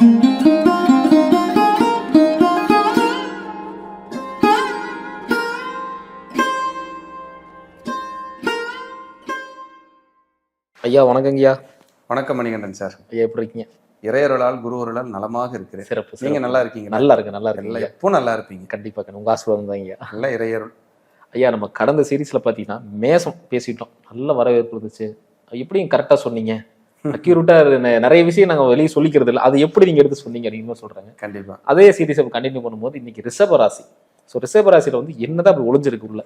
ஐயா வணக்கங்கய்யா. வணக்கம் மணிகண்டன் சார். ஐயா எப்படி இருக்கீங்க? இறையருளால் குருவருளால் நலமாக இருக்கிறேன். சிறப்பு. நீங்க நல்லா இருக்கீங்க? நல்லா இருக்கு. எப்போ நல்லா இருப்பீங்க. கண்டிப்பா உங்க ஆசீர்வாதம் தான் ஐயா. நல்ல இறையருள். ஐயா நம்ம கடந்த சீரீஸ்ல பாத்தீங்கன்னா மேசம் பேசிட்டோம், நல்ல வரவேற்பு இருந்துச்சு. எப்படியும் கரெக்டா சொன்னீங்க, அக்யூரேட்டா நிறைய விஷயம் நாங்க வெளியே சொல்லிக்கிறது இல்லை, அது எப்படி நீங்க எடுத்து சொன்னீங்க அப்படின்னு சொல்றாங்க. கண்டிப்பா அதே சீரீஸ் கண்டினியூ பண்ணும்போது இன்னைக்கு ரிஷபராசி. ஸோ ரிஷபராசியில வந்து என்னதான் அப்படி ஒளிஞ்சிருக்கு உள்ள,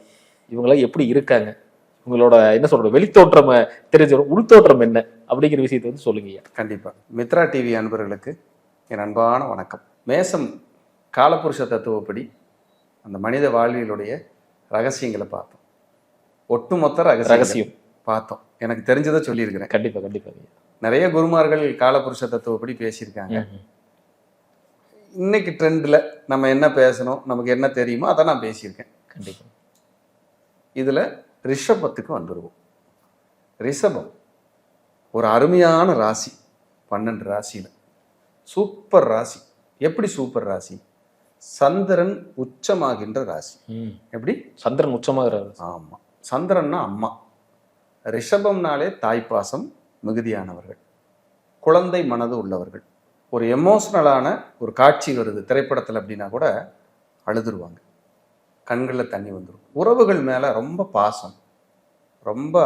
இவங்களாம் எப்படி இருக்காங்க, உங்களோட என்ன சொல்ற வெளித்தோற்றம் தெரிஞ்ச உள்தோற்றம் என்ன அப்படிங்கிற விஷயத்தை வந்து சொல்லுங்க. கண்டிப்பா. மித்ரா டிவி அன்பர்களுக்கு என் அன்பான வணக்கம். மேசம் காலபுருஷ தத்துவப்படி அந்த மனித வாழ்வியலுடைய ரகசியங்களை பார்த்தோம். ஒட்டுமொத்த ரகசியம் பார்த்தோம். எனக்கு தெரிஞ்சதை சொல்லியிருக்கிறேன். கண்டிப்பா கண்டிப்பா. நிறைய குருமார்கள் காலபுருஷ தத்துவப்படி பேசியிருக்காங்க. இன்னைக்கு ட்ரெண்ட்ல நம்ம என்ன பேசணும், நமக்கு என்ன தெரியுமோ அதை நான் பேசியிருக்கேன். கண்டிப்பா. இதுல ரிஷபத்துக்கு வந்துடுவோம். ரிஷபம் ஒரு அருமையான ராசி. 12 ராசியில் சூப்பர் ராசி. எப்படி சூப்பர் ராசி? சந்திரன் உச்சமாகின்ற ராசி. எப்படி? சந்திரன் உச்சமாகிற. ஆமா, சந்திரன்னா அம்மா. ரிஷபம்னாலே தாய்ப்பாசம் மிகுதியானவர்கள், குழந்தை மனது உள்ளவர்கள். ஒரு எமோஷனலான ஒரு காட்சி வருது திரைப்படத்தில் அப்படின்னா கூட அழுதுருவாங்க, கண்களில் தண்ணி வந்துடும். உறவுகள் மேலே ரொம்ப பாசம், ரொம்ப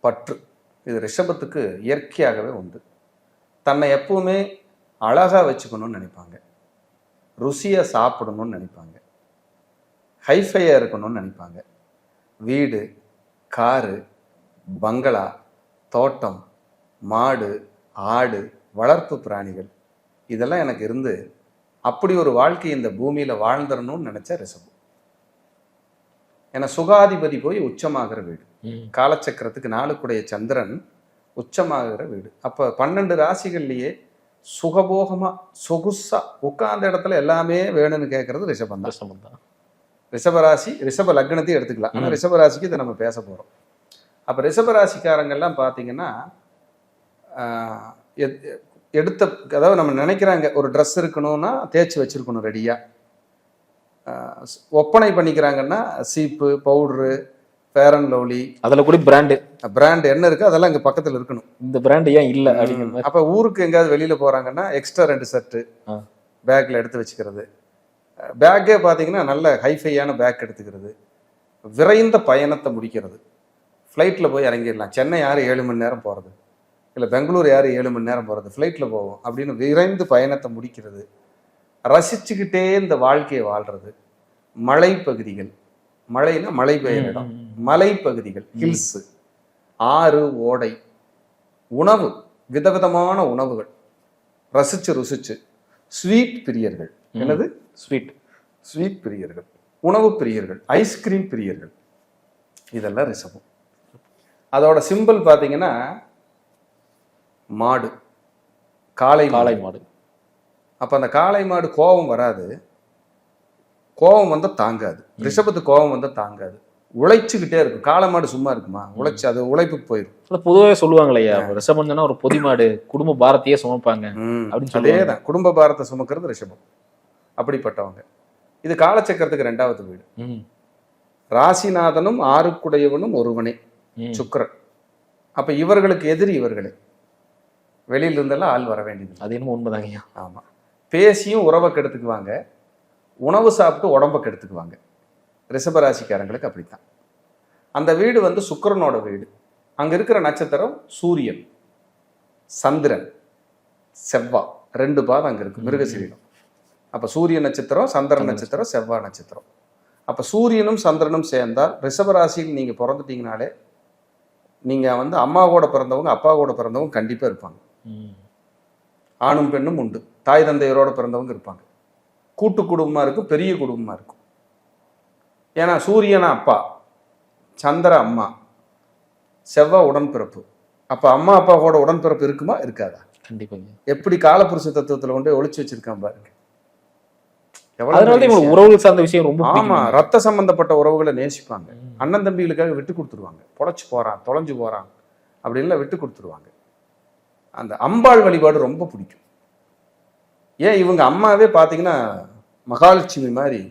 பற்று. இது ரிஷபத்துக்கு இயற்கையாகவே உண்டு. தன்னை எப்பவுமே அழகாக வச்சுக்கணும்னு நினைப்பாங்க, ருசியாக சாப்பிடணும்னு நினைப்பாங்க, ஹைஃபையாக இருக்கணும்னு நினைப்பாங்க. வீடு, காரு, பங்களா, தோட்டம், மாடு, ஆடு, வளர்ப்பு பிராணிகள் இதெல்லாம் எனக்கு இருந்து அப்படி ஒரு வாழ்க்கை இந்த பூமியில் வாழ்ந்துடணும்னு நினச்ச ரிஷபம். ஏன்னா சுகாதிபதி போய் உச்சமாகிற வீடு, காலச்சக்கரத்துக்கு 4 சந்திரன் உச்சமாகிற வீடு. அப்போ 12 ராசிகள்லேயே சுகபோகமா சொகுசா உட்கார்ந்த இடத்துல எல்லாமே வேணும்னு கேட்கறது ரிஷபம் தான். ரிஷபராசி, ரிஷப லக்னத்தையும் எடுத்துக்கலாம். ஆனால் ரிஷபராசிக்கு இதை நம்ம பேச போகிறோம். அப்போ ரிஷபராசிக்காரங்கெல்லாம் பார்த்தீங்கன்னா அதாவது நம்ம நினைக்கிறாங்க ஒரு ட்ரெஸ் இருக்கணும்னா தேய்ச்சி வச்சிருக்கணும் ரெடியாக. ஒப்பனை பண்ணிக்கிறாங்கன்னா சீப்பு, பவுட்ரு, ஃபேர் அண்ட் லவ்லி, அதில் கூட பிராண்டு என்ன இருக்குது அதெல்லாம் இங்கே பக்கத்தில் இருக்கணும். இந்த பிராண்டு ஏன் இல்லை அப்படிங்கிற. அப்போ ஊருக்கு எங்கேயாவது வெளியில் போகிறாங்கன்னா எக்ஸ்ட்ரா 2 ஷர்ட்டு பேக்கில் எடுத்து வச்சுக்கிறது. பேக்கே பார்த்தீங்கன்னா நல்ல ஹைஃபையான பேக் எடுத்துக்கிறது. விரைந்த பயணத்தை முடிக்கிறது. ஃப்ளைட்டில் போய் இறங்கிடலாம். சென்னை யார் 7 மணி நேரம் போகிறது, இல்லை பெங்களூர் யார் 7 மணி நேரம் போகிறது, ஃப்ளைட்டில் போவோம் அப்படின்னு விரைந்து பயணத்தை முடிக்கிறது. ரசிச்சுக்கிட்டே இந்த வாழ்க்கையை வாழ்கிறது. மலைப்பகுதிகள், மழைனா மழை பெய்யுற இடம், மலைப்பகுதிகள், ஹில்ஸு, ஆறு, ஓடை, உணவு, விதவிதமான உணவுகள் ரசிச்சு ருசிச்சு, ஸ்வீட் பிரியர்கள். என்னது? ஸ்வீட் பிரியர்கள், உணவு பிரியர்கள், ஐஸ்கிரீம் பிரியர்கள், இதெல்லாம் ரிஷபம். அதோட சிம்பிள் பார்த்தீங்கன்னா மாடு, காளை மாடு. அப்போ அந்த காளை மாடு கோபம் வராது, கோபம் வந்தால் தாங்காது. ரிஷபத்துக்கு கோபம் வந்தால் தாங்காது, உழைச்சிக்கிட்டே இருக்கும். காளை மாடு சும்மா இருக்குமா? உழைச்சி அது உழைப்புக்கு போயிடும். பொதுவாக சொல்லுவாங்களையா ரிஷபம் சொன்னா ஒரு பொதி மாடு, குடும்ப பாரத்தையே சுமப்பாங்க அப்படின்னு. அதேதான், குடும்ப பாரத்தை சுமக்கிறது ரிஷபம். அப்படிப்பட்டவங்க. இது காலச்சக்கரத்துக்கு 2வது வீடு. ராசிநாதனும் 6 ஒருவனே, சுக்கிரன். அப்ப இவர்களுக்கு எதிரி இவர்களே. வெளியில இருந்தெல்லாம் ஆள் வர வேண்டியது. அது என்னமோ உண்மைதாங்க. ஆமா, பேசியும் உறவை கெடுத்துக்குவாங்க, உணவு சாப்பிட்டு உடம்ப கெடுத்துக்குவாங்க. ரிஷபராசிக்காரங்களுக்கு அப்படித்தான். அந்த வீடு வந்து சுக்கிரனோட வீடு. அங்க இருக்கிற நட்சத்திரம் சூரியன், சந்திரன், செவ்வாய். 2 பாதம் அங்க இருக்கு, மிருகசீரிடம். அப்ப சூரிய நட்சத்திரம், சந்திரன் நட்சத்திரம், செவ்வாய் நட்சத்திரம். அப்ப சூரியனும் சந்திரனும் சேர்ந்தால் ரிஷபராசியில் நீங்க பிறந்துட்டீங்கனாலே நீங்க வந்து அம்மாவோட பிறந்தவங்க, அப்பாவோட பிறந்தவங்க கண்டிப்பா இருப்பாங்க. ஆணும் பெண்ணும் உண்டு. தாய் தந்தையரோட பிறந்தவங்க இருப்பாங்க. கூட்டு குடும்பமா இருக்கும், பெரிய குடும்பமா இருக்கும். ஏன்னா சூரியனா அப்பா, சந்திர அம்மா, செவ்வாய் உடன்பிறப்பு. அப்ப அம்மா அப்பாவோட உடன்பிறப்பு இருக்குமா இருக்காதா? கண்டிப்பா. எப்படி காலபுருஷ தத்துவத்துல கொண்டு ஒளிச்சு வச்சிருக்கான் பாருங்க. உறவுகள் சார்ந்த விஷயம் ரொம்ப. ஆமா, ரத்த சம்பந்தப்பட்ட உறவுகளை நேசிப்பாங்க. அண்ணன் தம்பிகளுக்காக விட்டு கொடுத்துருவாங்க. பொழைச்சு போறான், தொலைஞ்சு போறான் அப்படின்லாம் விட்டு கொடுத்துருவாங்க. அந்த அம்பாள் வழிபாடு ரொம்ப பிடிக்கும். ஏன் இவங்க அம்மாவே பார்த்தீங்கன்னா மகாலட்சுமி மாதிரி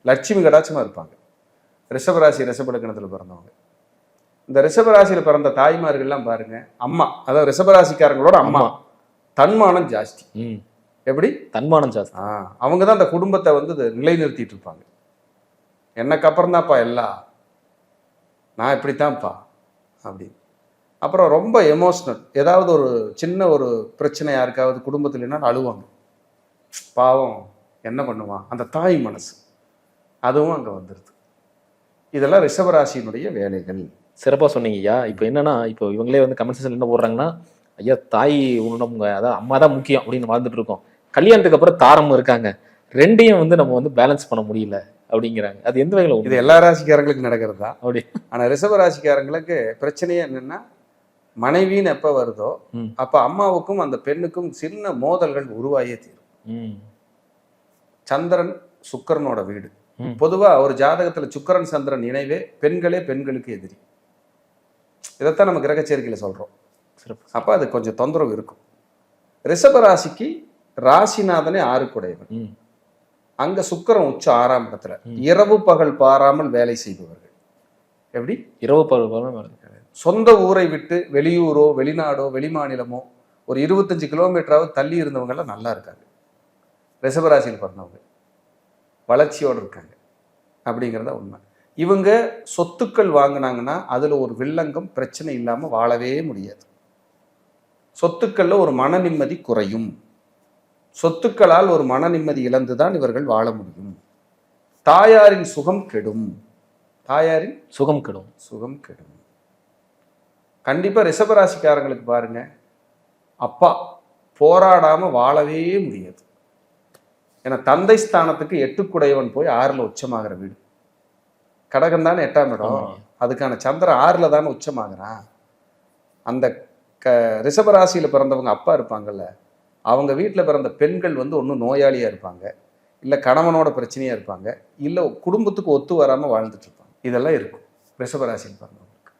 லட்சுமி கடாட்சமா இருப்பாங்க. ரிஷபராசி ரிஷபலக்கணத்தில் பிறந்தவங்க. இந்த ரிஷபராசியில் பிறந்த தாய்மார்கள்லாம் பாருங்க, அம்மா அதாவது ரிஷபராசிக்காரங்களோட அம்மா தன்மானம் ஜாஸ்தி. எப்படி தன்மானம் ஜாஸ்தி? அவங்க தான் அந்த குடும்பத்தை வந்து நிலைநிறுத்திட்டு இருப்பாங்க. எனக்கு அப்புறம் தான்ப்பா எல்லாம், நான் இப்படித்தான்ப்பா அப்படி. அப்புறம் ரொம்ப எமோஷ்னல், ஏதாவது ஒரு சின்ன ஒரு பிரச்சனை யாருக்காவது குடும்பத்தில் இல்லைன்னா அழுவாங்க. பாவம் என்ன பண்ணுவான் அந்த தாய் மனசு, அதுவும் அங்கே வந்துடுது. இதெல்லாம் ரிஷபராசியினுடைய வேலைகள். சிறப்பாக சொன்னீங்க ஐயா. இப்போ என்னன்னா, இப்போ இவங்களே வந்து கமெண்ட் செக்ஷன் என்ன போடுறாங்கன்னா, ஐயா தாய் உணவு அதாவது அம்மா தான் முக்கியம் அப்படின்னு வாழ்ந்துட்டு இருக்கோம், கல்யாணத்துக்கு அப்புறம் தாரம் இருக்காங்க, ரெண்டையும் வந்து நம்ம வந்து பேலன்ஸ் பண்ண முடியல அப்படிங்கிறாங்க. அது எந்த வகையில்? இது எல்லா ராசிக்காரங்களுக்கு நடக்கிறது தான் அப்படி. ஆனால் ரிஷப ராசிக்காரங்களுக்கு பிரச்சனையே என்னன்னா, மனைவின்னு எப்போ வருதோ அப்போ அம்மாவுக்கும் அந்த பெண்ணுக்கும் சின்ன மோதல்கள் உருவாயே தீரும். சந்திரன் சுக்கிரனோட வீடு. பொதுவாக ஒரு ஜாதகத்துல சுக்கிரன் சந்திரன் இணைவே பெண்களே பெண்களுக்கு எதிரி. இதைத்தான் நம்ம கிரக சேர்க்கையில சொல்றோம். அப்ப அது கொஞ்சம் தொந்தரவு இருக்கும். ரிஷப ராசிக்கு ராசிநாதனே 6 அங்க சுக்கிரன் உச்ச 6ஆம் இடத்துல. இரவு பகல் பாராமல் வேலை செய்பவர்கள். எப்படி? இரவு பகல் சொந்த ஊரை விட்டு வெளியூரோ வெளிநாடோ வெளிமாநிலமோ ஒரு 25 கிலோமீட்டராவது தள்ளி இருந்தவங்க எல்லாம் நல்லா இருக்காங்க. ரிஷபராசியில் பிறந்தவங்க வளர்ச்சியோடு இருக்காங்க அப்படிங்கிறத உண்மை. இவங்க சொத்துக்கள் வாங்கினாங்கன்னா அதுல ஒரு வில்லங்கம் பிரச்சனை இல்லாம வாழவே முடியாது. சொத்துக்கள்ல ஒரு மன நிம்மதி குறையும். சொத்துக்களால் ஒரு மன நிம்மதி இழந்துதான் இவர்கள் வாழ முடியும். தாயாரின் சுகம் கெடும். தாயாரின் சுகம் கெடும். கண்டிப்பா ரிஷபராசிக்காரங்களுக்கு பாருங்க, அப்பா போராடாம வாழவே முடியாது. ஏன்னா தந்தை ஸ்தானத்துக்கு 8 போய் 6ல் உச்சமாகிற வீடு. கடகம் தானே 8ஆம் இடம், அதுக்கான சந்திரன் 6ல் தானே உச்சமாகறான். அந்த ரிஷபராசியில பிறந்தவங்க அப்பா இருப்பாங்கல்ல, அவங்க வீட்டில் பிறந்த பெண்கள் வந்து ஒன்றும் நோயாளியா இருப்பாங்க, இல்லை கணவனோட பிரச்சனையா இருப்பாங்க, இல்லை குடும்பத்துக்கு ஒத்து வராம வாழ்ந்துட்டு இருப்பாங்க. இதெல்லாம் இருக்கும் ரிஷபராசியில் பிறந்தவங்களுக்கு.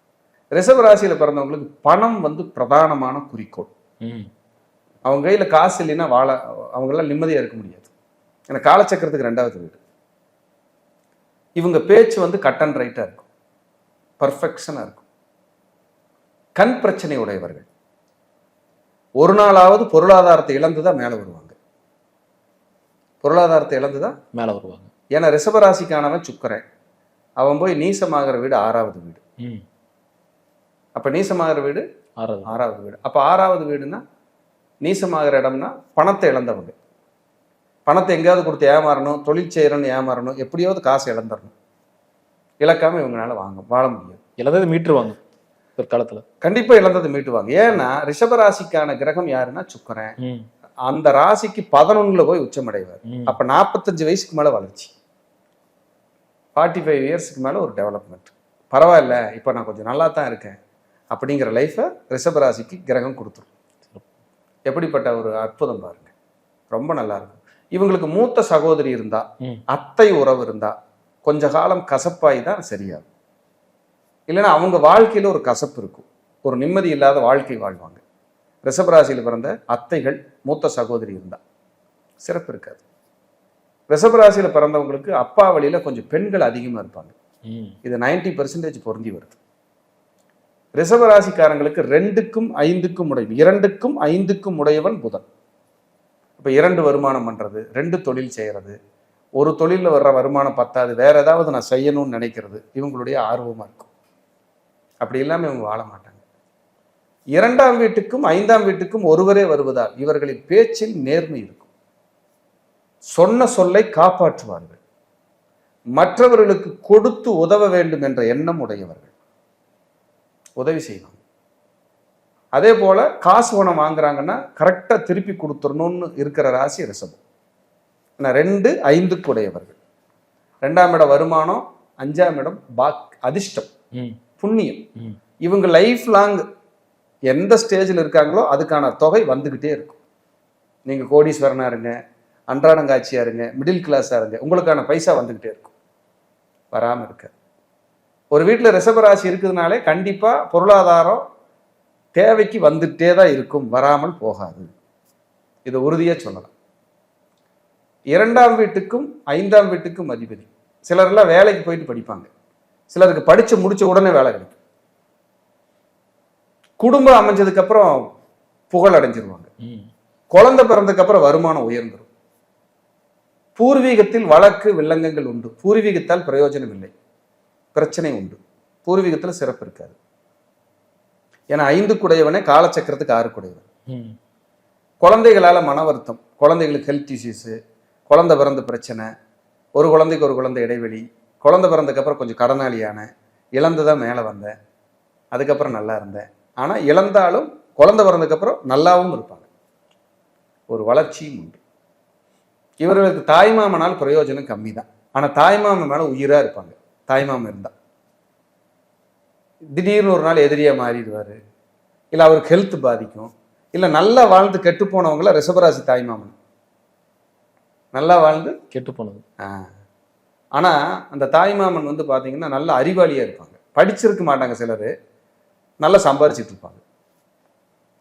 ரிஷபராசியில பிறந்தவங்களுக்கு பணம் வந்து பிரதானமான குறிக்கோள். அவங்க கையில காசு இல்லைன்னா அவங்களாம் நிம்மதியா இருக்க முடியாது. ஏன்னா காலச்சக்கரத்துக்கு 2வது வீடு. இவங்க பேச்சு வந்து கட் அண்ட் ரைட்டா இருக்கும், பர்ஃபெக்ஷனா இருக்கும். கண் பிரச்சனை உடையவர்கள். ஒரு நாளாவது பொருளாதாரத்தை இழந்துதான் மேல வருவாங்க. ஏன்னா ரிஷபராசிக்கானவன் சுக்கிரன், அவன் போய் நீசமாகிற வீடு 6வது வீடு. அப்ப நீசமாகிற வீடு 6வது வீடு. அப்ப 6வது வீடுன்னா நீசமாகிற இடம்னா பணத்தை இழந்தவங்க. பணத்தை எங்கேயாவது கொடுத்து ஏமாறணும், தொழில் செய்யறன்னு ஏமாறணும், எப்படியாவது காசு இழந்துடணும். இழக்காம இவங்களால வாழ முடியாது. இழந்தது மீட்டுருவாங்க பிற்காலத்துல. கண்டிப்பா இழந்தது மீட்டுவாங்க. ஏன்னா ரிஷபராசிக்கான கிரகம் யாருன்னா சுக்கிரன். அந்த ராசிக்கு 11ல் போய் உச்சமடைவார். அப்ப 45 வயசுக்கு மேல வளர்ச்சி, 45 இயர்ஸ்க்கு மேல ஒரு டெவலப்மெண்ட். பரவாயில்ல, இப்ப நான் கொஞ்சம் நல்லா தான் இருக்கேன் அப்படிங்கிற லைஃபை ரிஷபராசிக்கு கிரகம் கொடுத்துரும். எப்படிப்பட்ட ஒரு அற்புதம் பாருங்க, ரொம்ப நல்லா இருக்கும். இவங்களுக்கு மூத்த சகோதரி இருந்தா, அத்தை உறவு இருந்தா கொஞ்ச காலம் கசப்பாய் தான் சரியாகும். இல்லைன்னா அவங்க வாழ்க்கையில ஒரு கசப்பு இருக்கும், ஒரு நிம்மதி இல்லாத வாழ்க்கை வாழ்வாங்க. ரிஷபராசியில் பிறந்த அத்தைகள் மூத்த சகோதரி இருந்தா சிறப்பு இருக்காது. ரிஷபராசியில பிறந்தவங்களுக்கு அப்பா வழியில கொஞ்சம் பெண்கள் அதிகமா இருப்பாங்க. இது 90% பொருந்தி வருது. ரிஷபராசிக்காரங்களுக்கு 2க்கும் 5க்கும் உடையவன், 2க்கும் 5க்கும் உடையவன் புதன். இப்ப 2 வருமானம் பண்றது, 2 தொழில் செய்யறது, ஒரு தொழில வர்ற வருமானம் பத்தாது, வேற ஏதாவது நான் செய்யணும்னு நினைக்கிறது இவங்களுடைய ஆர்வமா இருக்கும். அப்படி இல்லாம இவங்க வாழ மாட்டாங்க. 2ஆம் வீட்டுக்கும் 5ஆம் வீட்டுக்கும் ஒருவரே வருவதால் இவர்களின் பேச்சில் நேர்மை இருக்கும். சொன்ன சொல்லை காப்பாற்றுவார்கள். மற்றவர்களுக்கு கொடுத்து உதவ வேண்டும் என்ற எண்ணம் உடையவர்கள், உதவி செய்வாங்க. அதே போல காசு பணம் வாங்குறாங்கன்னா கரெக்டா திருப்பி கொடுத்துடணும்னு இருக்கிற ராசி ரிஷபம். 2, 5க்கு உடையவர்கள். 2ஆம் இடம் வருமானம், 5ஆம் இடம் அதிர்ஷ்டம், புண்ணியம். இவங்க லைஃப் லாங் எந்த ஸ்டேஜில் இருக்காங்களோ அதுக்கான தொகை வந்துகிட்டே இருக்கும். நீங்க கோடீஸ்வரனா இருங்க, அன்றாடங்காட்சியா இருங்க, மிடில் கிளாஸா இருங்க, உங்களுக்கான பைசா வந்துகிட்டே இருக்கும், வராம இருக்க. ஒரு வீட்டில் ரிஷபராசி இருக்குதுனாலே கண்டிப்பா பொருளாதாரம் தேவைக்கு வந்துட்டே தான் இருக்கும், வராமல் போகாது. இதை உறுதியா சொல்லலாம். 2ஆம் வீட்டுக்கும் 5ஆம் வீட்டுக்கும் அதிபதி. சிலர்லாம் வேலைக்கு போயிட்டு படிப்பாங்க, சிலருக்கு படிச்சு முடிச்ச உடனே வேலை கிடைக்கும். குடும்பம் அமைஞ்சதுக்கு அப்புறம் புகழ் அடைஞ்சிருவாங்க. குழந்தை பிறந்ததுக்கு அப்புறம் வருமானம் உயர்ந்துடும். பூர்வீகத்தில் வழக்கு வில்லங்கங்கள் உண்டு. பூர்வீகத்தால் பிரயோஜனம் இல்லை, பிரச்சனை உண்டு. பூர்வீகத்தில் சிறப்பு இருக்காது. ஏன்னா 5 குடையவனே காலச்சக்கரத்துக்கு 6 குடையவன். குழந்தைகளால மன வருத்தம், குழந்தைகளுக்கு ஹெல்த் இஷ்யூஸு, குழந்தை பிறந்த பிரச்சனை, ஒரு குழந்தைக்கு ஒரு குழந்தை இடைவெளி, குழந்தை பிறந்ததுக்கப்புறம் கொஞ்சம் கடனாளியான, இழந்துதான் மேலே வந்தேன், அதுக்கப்புறம் நல்லா இருந்தேன். ஆனால் இழந்தாலும் குழந்தை பிறந்ததுக்கப்புறம் நல்லாவும் இருப்பாங்க, ஒரு வளர்ச்சியும் உண்டு. இவர்களுக்கு தாய்மாமனால் பிரயோஜனம் கம்மி தான். ஆனால் தாய்மாமன் மேலே உயிராக இருப்பாங்க. தாய்மாமன் இருந்தால் திடீர்னு ஒரு நாள் எதிரியாக மாறிடுவார், இல்லை அவருக்கு ஹெல்த் பாதிக்கும், இல்லை நல்லா வாழ்ந்து கெட்டு போனவங்கள ரிஷபராசி தாய்மாமன். நல்லா வாழ்ந்து கெட்டு போனது. ஆனால் அந்த தாய்மாமன் வந்து பார்த்தீங்கன்னா நல்ல அறிவாளியாக இருப்பாங்க, படிச்சிருக்க மாட்டாங்க. சிலர் நல்லா சம்பாரிச்சிட்டு இருப்பாங்க.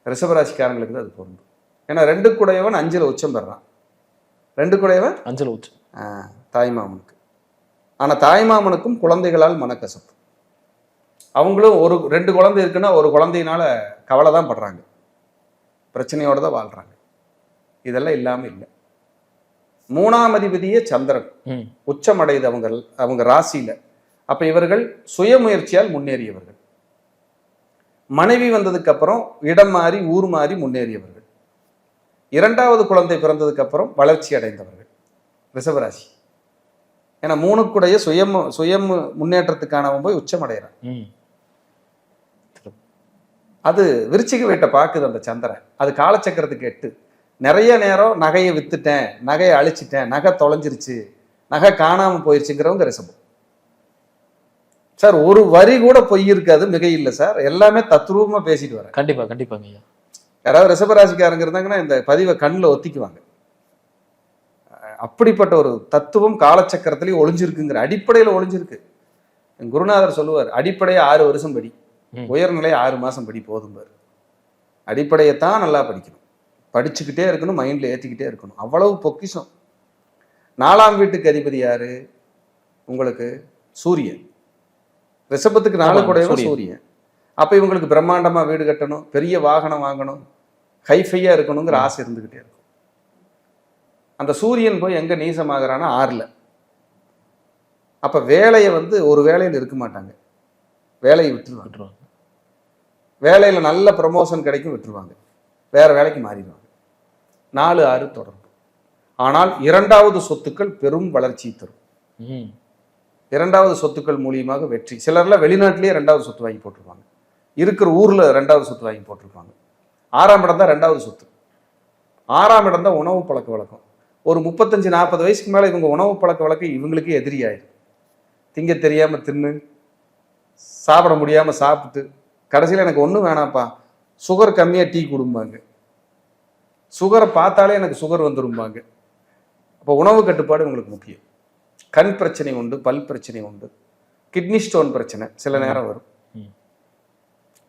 ரிஷபராசிக்காரங்களுக்கு தான் அது பொருந்தும். ஏன்னா 2 குடையவன் 5ல் உச்சம் பெறான். 2 குடையவன் 5ல் உச்சம் தாய்மாமனுக்கு. ஆனால் தாய்மாமனுக்கும் குழந்தைகளால் மனக்கசப்பு. அவங்களும் 2 குழந்தை இருக்குன்னா ஒரு குழந்தையினால கவலை தான் படுறாங்க, பிரச்சனையோட தான் வாழ்றாங்க. இதெல்லாம் இல்லாமல் இல்லை. 3ஆம் அதிபதியே சந்திரன் உச்சமடையுது அவங்க ராசியில. அப்ப இவர்கள் சுயமுயற்சியால் முன்னேறியவர்கள். மனைவி வந்ததுக்கு அப்புறம் இடம் மாறி ஊர் மாறி முன்னேறியவர்கள். 2வது குழந்தை பிறந்ததுக்கு அப்புறம் வளர்ச்சி அடைந்தவர்கள் ரிஷபராசி. ஏன்னா 3 சுயம் முன்னேற்றத்துக்கானவன் போய் உச்சமடைகிறான். அது விருச்சிக வீட்டை பார்க்குது அந்த சந்திரன். அது காலச்சக்கரத்துக்கு 8. நிறைய நேரம் நகையை வித்துட்டேன், நகையை அழிச்சிட்டேன், நகை தொலைஞ்சிருச்சு, நகை காணாம போயிருச்சுங்கிறவங்க ரிஷபம். சார் ஒரு வரி கூட பொய் இருக்காது, மிக இல்லை சார், எல்லாமே தத்ரூபமா பேசிட்டு வரேன். கண்டிப்பா கண்டிப்பாங்க ஐயா. யாராவது ரிஷபராசிக்காரங்க இருந்தாங்கன்னா இந்த பதிவை கண்ணில் ஒத்திக்குவாங்க. அப்படிப்பட்ட ஒரு தத்துவம் காலச்சக்கரத்திலேயே ஒளிஞ்சிருக்குங்கிற அடிப்படையில் ஒளிஞ்சிருக்கு. குருநாதர் சொல்லுவார், அடிப்படையை 6 வருஷம் படி, உயர்நிலை 6 மாசம் படி போதும் பாரு. அடிப்படையைத்தான் நல்லா படிக்கணும், படிச்சுக்கிட்டே இருக்கணும், மைண்ட்ல ஏற்றிக்கிட்டே இருக்கணும். அவ்வளவு பொக்கிஷம். 4ஆம் வீட்டுக்கு அதிபதி யாரு உங்களுக்கு? சூரியன். ரிஷபத்துக்கு 4 குடையவன் சூரியன். அப்ப இவங்களுக்கு பிரம்மாண்டமா வீடு கட்டணும், பெரிய வாகனம் வாங்கணும், ஹைஃபையா இருக்கணுங்கிற ஆசை இருந்துகிட்டே இருக்கும். அந்த சூரியன் போய் எங்க நீசமாகறானா 6ல். அப்ப வேலையை வந்து ஒரு வேலையில் இருக்க மாட்டாங்க, வேலையை விட்டுருவாங்க. வேலையில நல்ல ப்ரமோஷன் கிடைக்கும், விட்டுருவாங்க, வேற வேலைக்கு மாறிடுவாங்க. 4, 6 தொடர்பு. ஆனால் 2வது சொத்துக்கள் பெரும் வளர்ச்சி தரும். 2வது சொத்துக்கள் மூலியமாக வெற்றி. சிலர்லாம் வெளிநாட்டிலேயே 2வது சொத்து வாங்கி போட்டிருப்பாங்க, இருக்கிற ஊர்ல 2வது சொத்து வாங்கி போட்டிருப்பாங்க. 6ஆம் இடம் தான் 2வது சொத்து. 6ஆம் இடம் தான் உணவு பழக்க வழக்கம். ஒரு 35-40 வயசுக்கு மேல இவங்க உணவு பழக்க வழக்கம் இவங்களுக்கே எதிரியாயிடும். திங்க தெரியாம தின்னு, சாப்பிட முடியாம சாப்பிட்டு, கடைசியில் எனக்கு ஒன்றும் வேணாப்பா, சுகர் கம்மியாக டீ கொடுப்பாங்க, சுகரை பார்த்தாலே எனக்கு சுகர் வந்துரும்பாங்க. அப்போ உணவு கட்டுப்பாடு உங்களுக்கு முக்கியம். கண் பிரச்சனை உண்டு, பல் பிரச்சனை உண்டு, கிட்னி ஸ்டோன் பிரச்சனை சில நேரம் வரும்.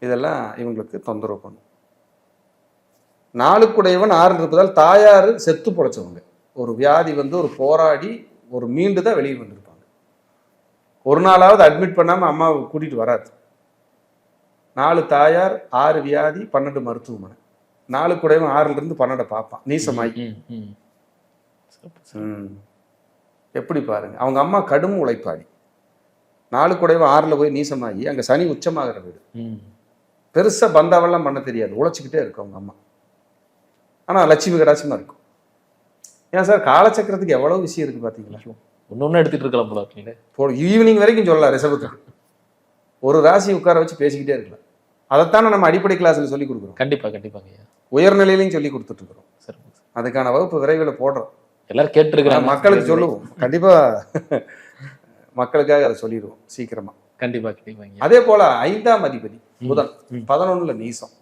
இதெல்லாம் இவங்களுக்கு தொந்தரவு பண்ணும். 4 குடையவன் 6 இருப்பதால் தாயார் செத்து பொழைச்சவங்க. ஒரு வியாதி வந்து ஒரு போராடி ஒரு மீண்டு தான் வெளியே வந்திருப்பாங்க. ஒரு நாளாவது அட்மிட் பண்ணாம அம்மாவை கூட்டிட்டு வராது. 4 தாயார், 6 வியாதி, 12 மருத்துவமனை. 4 குடையவன் 6ல் இருந்து 12 பார்ப்பான் நீசமாகி. எப்படி பாருங்க, அவங்க அம்மா கடும் உழைப்பாடி. 4 குடையவன் 6ல் போய் நீசமாகி அங்க சனி உச்சமாகிற வீடு. பெருசா பந்தாவெல்லாம் பண்ண தெரியாது, உழைச்சிக்கிட்டே இருக்கும் அவங்க அம்மா. ஆனா லட்சுமி கடாட்சியமா இருக்கும். ஏன் சார் காலச்சக்கரத்துக்கு எவ்வளவு விஷயம் இருக்கு பாத்தீங்களா? ஒன்னொன்னு எடுத்துட்டு இருக்கலாம் போல. ஈவினிங் வரைக்கும் சொல்லலாம். ரிஷபத்துக்கு ஒரு ராசி உட்கார வச்சு பேசிக்கிட்டே இருக்கலாம். அதைத்தானே நம்ம அடிப்படை கிளாஸ்ல சொல்லி கொடுக்குறோம். கண்டிப்பா கண்டிப்பாங்க. உயர்நிலையிலையும் சொல்லி கொடுத்துட்டு இருக்கிறோம். அதுக்கான வகுப்பு விரைவில் போடுறோம். எல்லாரும் கேட்டுருக்காங்க, மக்களுக்கு சொல்லுவோம். கண்டிப்பா மக்களுக்காக அதை சொல்லிடுவோம் சீக்கிரமா. கண்டிப்பா கண்டிப்பாங்க. அதே போல 5ஆம் அதிபதி புதன் 11ல் நீசம்.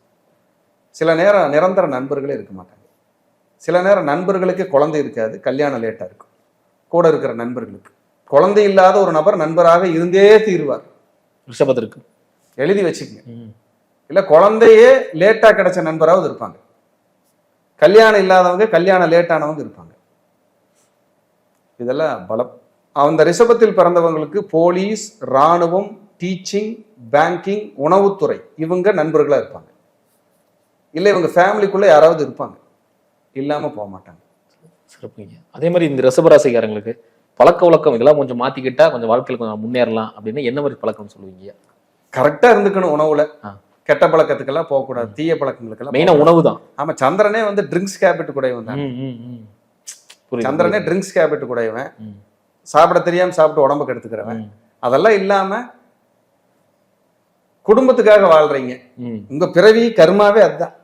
சில நேரம் நிரந்தர நண்பர்களே இருக்க மாட்டாங்க. சில நேரம் நண்பர்களுக்கே குழந்தை இருக்காது, கல்யாணம் லேட்டா இருக்கும். கூட இருக்கிற நண்பர்களுக்கு குழந்தை இல்லாத ஒரு நபர் நண்பராக இருந்தே தீர்வார். ரிஷபத்திற்கு எழுதி வச்சுக்கங்க. இல்ல குழந்தையே லேட்டா கிடைச்ச நண்பராவது இருப்பாங்க. கல்யாணம் இல்லாதவங்க, கல்யாணம் லேட்டானவங்க இருப்பாங்க. இதெல்லாம் பலம். அந்த ரிஷபத்தில் பிறந்தவங்களுக்கு போலீஸ், இராணுவம், டீச்சிங், பேங்கிங், உணவுத்துறை இவங்க நண்பர்களா இருப்பாங்க. இல்லை இவங்க ஃபேமிலிக்குள்ள யாராவது இருப்பாங்க, இல்லாம போக மாட்டாங்க. சிறப்புங்க. அதே மாதிரி இந்த ரிஷபராசிக்காரங்களுக்கு பழக்க வழக்கம் இதெல்லாம் கொஞ்சம் மாத்திக்கிட்டா கொஞ்சம் வாழ்க்கையில கொஞ்சம் முன்னேறலாம் அப்படின்னு என்ன மாதிரி பழக்கம்னு சொல்லுவீங்க? கரெக்டா இருந்துக்கணும். உணவுல கெட்ட பழக்கத்துக்கெல்லாம் போகக்கூடாது, தீய பழக்கங்களுக்கெல்லாம். மெயினா உணவு தான். ஆமா, சந்திரனே வந்து ட்ரிங்க்ஸ் ஹேபிட் கூடவன் தான். சந்திரனே ட்ரிங்க்ஸ் ஹேபிட் கூடவன், சாப்பிட தெரியாம சாப்பிட்டு உடம்பு கெடுத்துக்கிறவன். அதெல்லாம் இல்லாம குடும்பத்துக்காக வாழ்றீங்க. உங்க பிறவி கர்மாவே அதுதான்.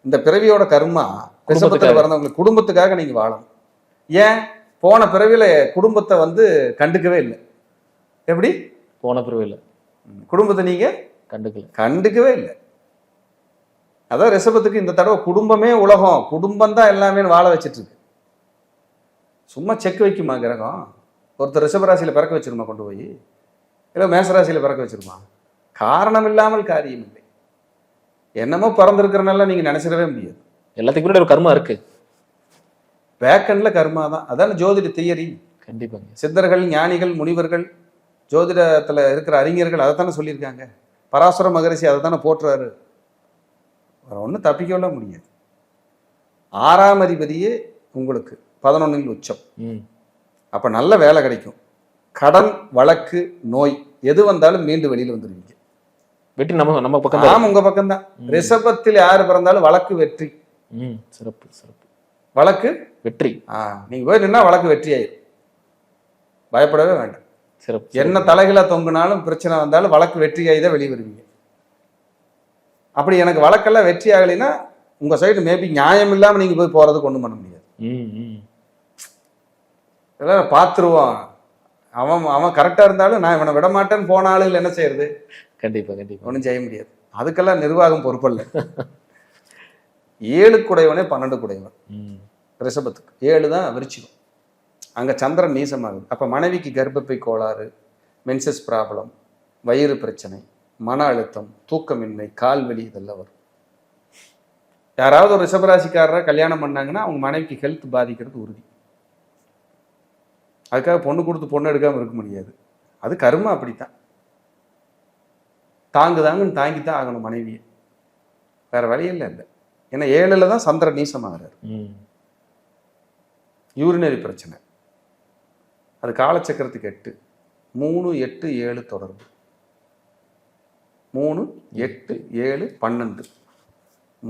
இந்த பிறவியோட கர்மா ரிஷபத்துல பிறந்தவங்களுக்கு குடும்பத்துக்காக நீங்க வாழணும். ஏன் போன பிறவியில குடும்பத்தை வந்து கண்டுக்கவே இல்லை. எப்படி போன பிறவியில குடும்பத்தை நீங்க கண்டுக்கவே இல்லை. அதான் ரிஷபத்துக்கு இந்த தடவை குடும்பமே உலகம், குடும்பம் தான் எல்லாமே வாழ வச்சிட்டு இருக்கு. சும்மா செக் வைக்குமா கிரகம்? ஒருத்தர் ரிஷபராசியில பிறக்க வச்சிருமா கொண்டு போய், இல்லை மேசராசியில பிறக்க வச்சிருமா? காரணம் இல்லாமல் காரியம் இல்லை. என்னமோ பிறந்திருக்கிறனால நீங்க நினைச்சிடவே முடியாது. எல்லாத்துக்கும் ஒரு கர்மா இருக்கு. பேக்கண்ட்ல கர்மா தான். அதான ஜோதிட தியரி. கண்டிப்பாங்க. சித்தர்கள், ஞானிகள், முனிவர்கள், ஜோதிடத்துல இருக்கிற அறிஞர்கள் அதைத்தானே சொல்லியிருக்காங்க. பராசர மகரிஷி அதை தானே போற்றுறாரு. ஒன்றும் தப்பிக்கவே முடியாது. 6ஆம் அதிபதியே உங்களுக்கு 11ல் உச்சம். அப்ப நல்ல வேலை கிடைக்கும். கடன், வழக்கு, நோய் எது வந்தாலும் மீண்டு வெளியில வந்துடுவீங்க. வெற்றி நம்ம பக்கம். ஆமா, உங்க பக்கம் தான். ரிஷபத்தில் யாரு பிறந்தாலும் வழக்கு வெற்றி. சிறப்பு சிறப்பு. வழக்கு வெற்றி. நீங்க போய் நின்னா வழக்கு வெற்றி ஆயிடும். பயப்படவே வேண்டாம். சிறப்பு. என்ன தலைகளா தொங்குனாலும் பிரச்சனை வந்தாலும் வழக்கு வெற்றி ஆகிதான் வெளியே வருவீங்க. அப்படி எனக்கு வழக்கெல்லாம் வெற்றி ஆகலைன்னா உங்க சைடு மேபி நியாயம் இல்லாம நீங்க போய் போறதுக்கு ஒண்ணும் பண்ண முடியாது. இதெல்லாம் பார்த்துருவான். அவன் கரெக்டா இருந்தாலும் நான் இவனை விட மாட்டேன்னு போன ஆளுகள் என்ன செய்யறது? கண்டிப்பா கண்டிப்பா ஒன்றும் செய்ய முடியாது. அதுக்கெல்லாம் நிர்வாகம் பொறுப்பல்ல. 7 குடையவனே 12 குடையவன் ரிஷபத்துக்கு. 7 தான் விருச்சிகம். அங்க சந்திரன் நீசமாகுது. அப்ப மனைவிக்கு கர்ப்பப்பை கோளாறு, மென்சஸ் ப்ராப்ளம், வயிறு பிரச்சனை, மன அழுத்தம், தூக்கமின்மை, கால்வலி இதெல்லாம் வரும். யாராவது ஒரு ரிஷபராசிக்காரரை கல்யாணம் பண்ணாங்கன்னா அவங்க மனைவிக்கு ஹெல்த் பாதிக்கிறது உறுதி. அதுக்காக பொண்ணு கொடுத்து பொண்ணு எடுக்காம இருக்க முடியாது. அது கர்மா. அப்படித்தான் தாங்குதாங்கன்னு தாங்கித்தான் ஆகணும் மனைவியை. வேற வழியில் இல்லை. ஏன்னா 7ல் தான் சந்திரன் நீசமாகிறார். யூரினரி பிரச்சனை. அது காலச்சக்கரத்துக்கு 8. 3, 8, 7 தொடர்பு. 3, 8, 7, 12.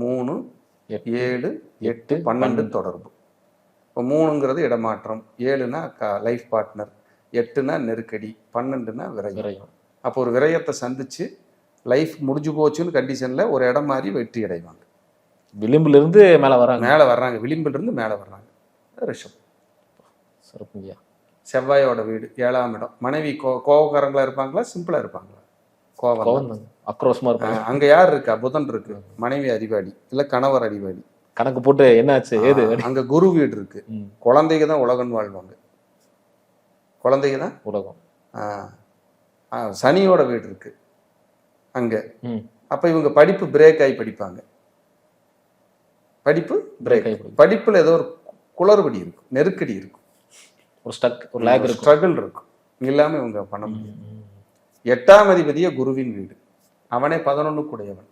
3, 7, 8, 12 தொடர்பு. இப்போ 3ங்கிறது இடமாற்றம், 7னா லைஃப் பார்ட்னர், 8னா நெருக்கடி, 12னா விரயம். அப்போ ஒரு விரயத்தை சந்திச்சு லைஃப் முடிஞ்சு போச்சுன்னு கண்டிஷன்ல ஒரு இடம் மாறி வெற்றி அடைவாங்க. விளிம்புல இருந்து மேலே வர்றாங்க. விளிம்புல இருந்து மேலே வர்றாங்க. ரிஷபம். சிறப்புங்கய்யா. செவ்வாயோட வீடு 7ஆம் இடம். மனைவி கோபக்காரங்களா இருப்பாங்களா, சிம்பிளா இருப்பாங்களா? கோபம், ஆக்ரோஷமா இருப்பாங்க. அங்க யார் இருக்கா? புதன் இருக்கு. மனைவி அறிவாளி இல்ல கணவர் அறிவாளி. கணக்கு போட்டு என்னாச்சு ஏது. அங்க குரு வீடு இருக்கு. குழந்தைங்க தான் உலகம்னு வாழ்வாங்க. குழந்தைங்க தான் உலகம். சனியோட வீடு இருக்கு அங்க. அப்ப இவங்க படிப்பு பிரேக் ஆகி படிப்பாங்க. படிப்பு பிரேக் ஆகி படிப்புல ஏதோ ஒரு குளறுபடி இருக்கும், நெருக்கடி இருக்கும், ஒரு லேக் இருக்கும், ஸ்ட்ரகிள் இருக்கும். இல்லாம இவங்க பண்ண முடியும். 8ஆம் அதிபதியே குருவின் வீடு. அவனே 11 கூடையவன்.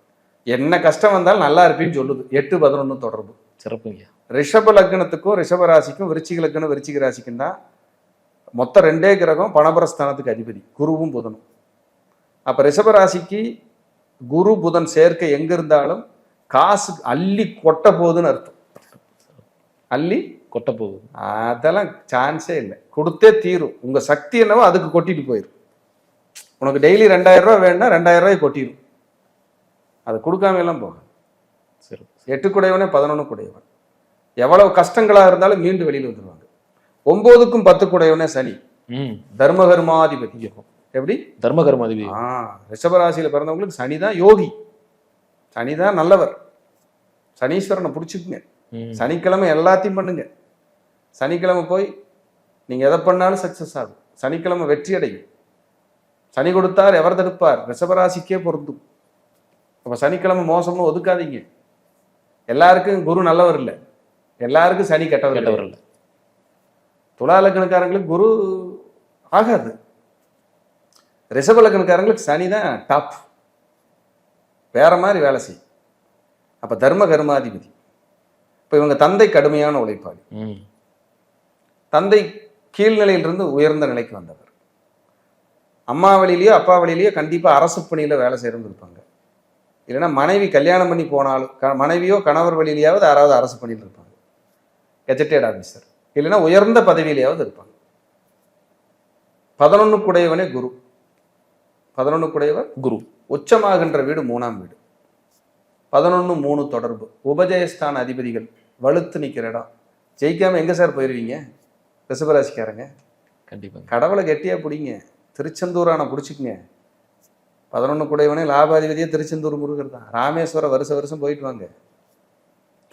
என்ன கஷ்டம் வந்தாலும் நல்லா இருப்பேன்னு சொல்லுது. 8, 11 தொடர்பு. சிறப்புங்க. ரிஷப லக்னத்துக்கும் ரிஷப ராசிக்கும் விருச்சிக லக்னம் விருச்சிக ராசிக்கும் தான் மொத்தம் 2 கிரகம் பணபரஸ்தானத்துக்கு அதிபதி, குருவும் புதனும். அப்ப ரிஷப ராசிக்கு குரு புதன் சேர்க்கை எங்க இருந்தாலும் காசு அள்ளி கொட்ட போகுதுன்னு அர்த்தம். அள்ளி கொட்ட போகுது. அதெல்லாம் சான்ஸே இல்லை. கொடுத்தே தீரும். உங்க சக்தி என்னவோ அதுக்கு கொட்டிட்டு போயிடும். உனக்கு டெய்லி 2000 ரூபாய் வேணும்னா 2000 ரூபாய் கொட்டிடும். அதை கொடுக்காம எல்லாம் போக. 8 குடையவனே 11 குடையவன். எவ்வளவு கஷ்டங்களா இருந்தாலும் மீண்டு வெளியில வந்துடுவாங்க. 9க்கும் 10 குடையவனே சனி, தர்மகர்மாதிபதி. எப்படி? தர்மகர்மாதிபதி. ரிஷபராசியில பிறந்தவங்களுக்கு சனிதான் யோகி, சனிதான் நல்லவர். சனீஸ்வரனை பிடிச்சிக்குங்க. சனிக்கிழமை எல்லாத்தையும் பண்ணுங்க. சனிக்கிழமை போய் நீங்க எதை பண்ணாலும் சக்சஸ் ஆகும். சனிக்கிழமை வெற்றி அடையும். சனி கொடுத்தார் எவர் தடுப்பார்? ரிஷபராசிக்கே பொருந்தும். அப்ப சனிக்கிழமை மோசம்னு ஒதுக்காதீங்க. எல்லாருக்கும் குரு நல்லவர் இல்லை, எல்லாருக்கும் சனி கெட்டவர் இல்லை. துலா லக்னக்காரங்களுக்கு குரு ஆகாது. ரிஷப லக்னக்காரங்களுக்கு சனி தான் டாப், வேற மாதிரி வேலை செய்யும். அப்ப தர்ம கர்மாதிபதி. இப்ப இவங்க தந்தை கடுமையான உழைப்பாளி, தந்தை கீழ்நிலையிலிருந்து உயர்ந்த நிலைக்கு வந்தவர். அம்மா வழியிலேயோ அப்பா வழியிலேயோ கண்டிப்பா அரசு பணியில வேலை செய்யறது இருப்பாங்க. இல்லைன்னா மனைவி கல்யாணம் பண்ணி போனாலும் மனைவியோ கணவர் வழியிலேயாவது யாராவது அரசு பணியில் இருப்பாங்க, கெஜெட்டட் ஆபீசர், இல்லைன்னா உயர்ந்த பதவியிலேயாவது இருப்பாங்க. 11 குடையவனே குரு. 11 குடையவர் குரு. உச்சமாகின்ற வீடு 3ஆம் வீடு. 11-3 தொடர்பு. உபஜயஸ்தான அதிபதிகள் வலுத்து நிற்கிற இடம். ஜெயிக்காம எங்க சார் போயிருவீங்க ரிஷபராசிக்காரங்க? கண்டிப்பா கடவுளை கெட்டியா பிடிங்க, திருச்செந்தூரான பிடிச்சிக்குங்க. 11 குடையவனே லாபாதிபதியே திருச்செந்தூர் முருகர் தான். ராமேஸ்வரம் வருஷம் வருஷம் போயிட்டு வாங்க.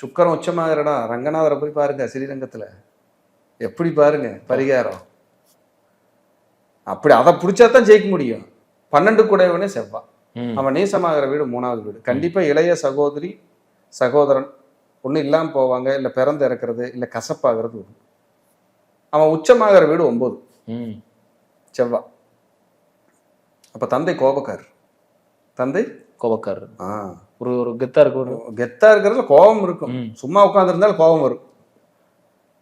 சுக்கரம் உச்சமாகிற இடம். ரங்கநாதரை போய் பாருங்க ஸ்ரீரங்கத்துல, எப்படி பாருங்க பரிகாரம். அப்படி அதை பிடிச்சாதான் ஜெயிக்க முடியும். 12 குடையவனே செவ்வாய். அவன் நீசமாகிற வீடு 3ஆவது வீடு. கண்டிப்பா இளைய சகோதரி சகோதரன் ஒண்ணு இல்லாம போவாங்க, இல்ல பிறந்து இறக்குறது, இல்ல கசப்பாகிறது ஒண்ணு. அவன் உச்சமாகிற வீடு 9 செவ்வாய். அப்ப தந்தை கோபக்காரர். தந்தை கோபக்காரர். ஒரு கெத்தா இருக்கும். கெத்தா இருக்கிறதுல கோபம் இருக்கும். சும்மா உட்கார்ந்து இருந்தாலும் கோபம் வரும்.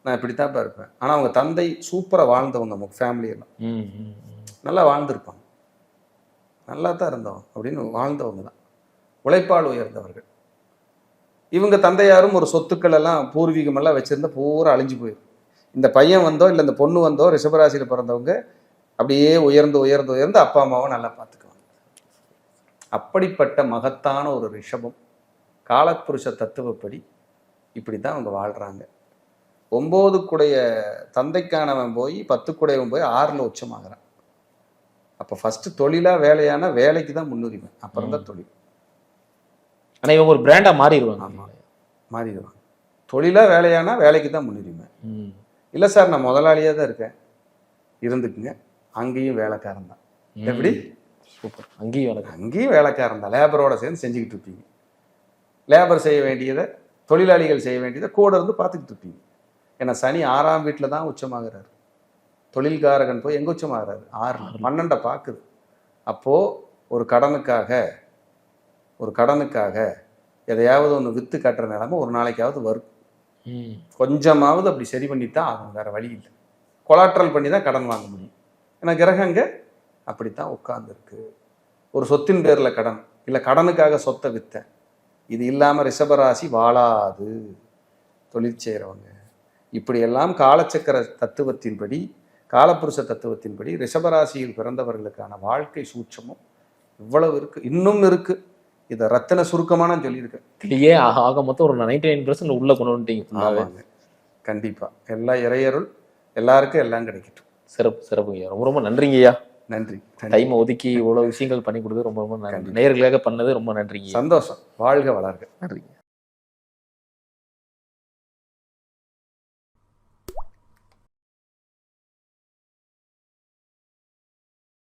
நான் இப்படித்தான் இருப்பேன். ஆனா அவங்க தந்தை சூப்பரா வாழ்ந்தவங்க, ஃபேமிலி எல்லாம் நல்லா வாழ்ந்திருப்பாங்க. நல்லா தான் இருந்தோம் அப்படின்னு வாழ்ந்தவங்க தான். உழைப்பால் உயர்ந்தவர்கள். இவங்க தந்தையாரும் ஒரு சொத்துக்கள் எல்லாம் பூர்வீகம் எல்லாம் வச்சிருந்தா பூரா அழிஞ்சு போயிடும். இந்த பையன் வந்தோ இல்லை இந்த பொண்ணு வந்தோ ரிஷபராசியில பிறந்தவங்க அப்படியே உயர்ந்து உயர்ந்து உயர்ந்து அப்பா அம்மாவை நல்லா பார்த்துக்குவாங்க. அப்படிப்பட்ட மகத்தான ஒரு ரிஷபம் காலப்புருஷ தத்துவப்படி இப்படித்தான் அவங்க வாழ்றாங்க. 9 குடைய தந்தைக்கானவன் போய் 10 குடையவன் போய் 6ல் உச்சமாகறான். அப்ப ஃபர்ஸ்ட் தொழிலா வேலையான வேலைக்கு தான் முன்னுரிமை, அப்புறம் தான் தொழில். ஆனா இவங்க ஒரு பிராண்டா மாறிடுவாங்க. ஆமா, மாறிடுவாங்க. தொழிலா வேலையானா வேலைக்கு தான் முன்னுரிமை. இல்ல சார் நான் முதலாளியா தான் இருக்கேன், இருந்துக்குங்க. அங்கேயும் வேலைக்காரன் தான். எப்படி? சூப்பர். அங்கேயும் வேலைக்காரன் தான். லேபரோட சேர்ந்து செஞ்சுக்கிட்டு இருப்பீங்க. லேபர் செய்ய வேண்டியதை தொழிலாளிகள் செய்ய வேண்டியதை கூட இருந்து பார்த்துக்கிட்டு இருப்பீங்க. ஏன்னா சனி 6ஆம் வீட்டில் தான் உச்சமாகிறாரு. தொழில்காரகன் போய் எங்க உச்சமாகிறாரு? 6. 12 பார்க்குது. அப்போ ஒரு கடனுக்காக எதையாவது ஒன்று வித்து கட்டுற நிலைமை ஒரு நாளைக்காவது வரும். கொஞ்சமாவது அப்படி சரி பண்ணித்தான் ஆகும், வேற வழி இல்லை. கொலாட்ரல் பண்ணி தான் கடன் வாங்க முடியும். ஏன்னா கிரகங்க அப்படித்தான் உட்கார்ந்துருக்கு. ஒரு சொத்தின் பேர்ல கடன், இல்லை கடனுக்காக சொத்தை வித்த, இது இல்லாம ரிஷபராசி வாழாது. தொழில் செய்கிறவங்க இப்படியெல்லாம் காலச்சக்கர தத்துவத்தின்படி, காலப்புருஷ தத்துவத்தின்படி ரிஷபராசியில் பிறந்தவர்களுக்கான வாழ்க்கை சூட்சமும் இவ்வளவு இருக்கு, இன்னும் இருக்கு. இதை ரத்தின சுருக்கமா நான் சொல்லியிருக்கேன். இல்லையே ஆக மொத்தம் ஒரு 99% உள்ள கொண்டு வந்துட்டீங்க. கண்டிப்பா எல்லா இறையருள் எல்லாருக்கும் எல்லாம் கிடைக்கட்டும். சிறப்புங்க. ரொம்ப ரொம்ப நன்றிங்கய்யா. நன்றி. டைம் ஒதுக்கி இவ்வளவு விஷயங்கள் பண்ணி கொடுத்து ரொம்ப ரொம்ப நன்றி. நேயர்களுக்காக பண்ணது ரொம்ப நன்றிங்க. சந்தோஷம். வாழ்க வளர்க. நன்றிங்க.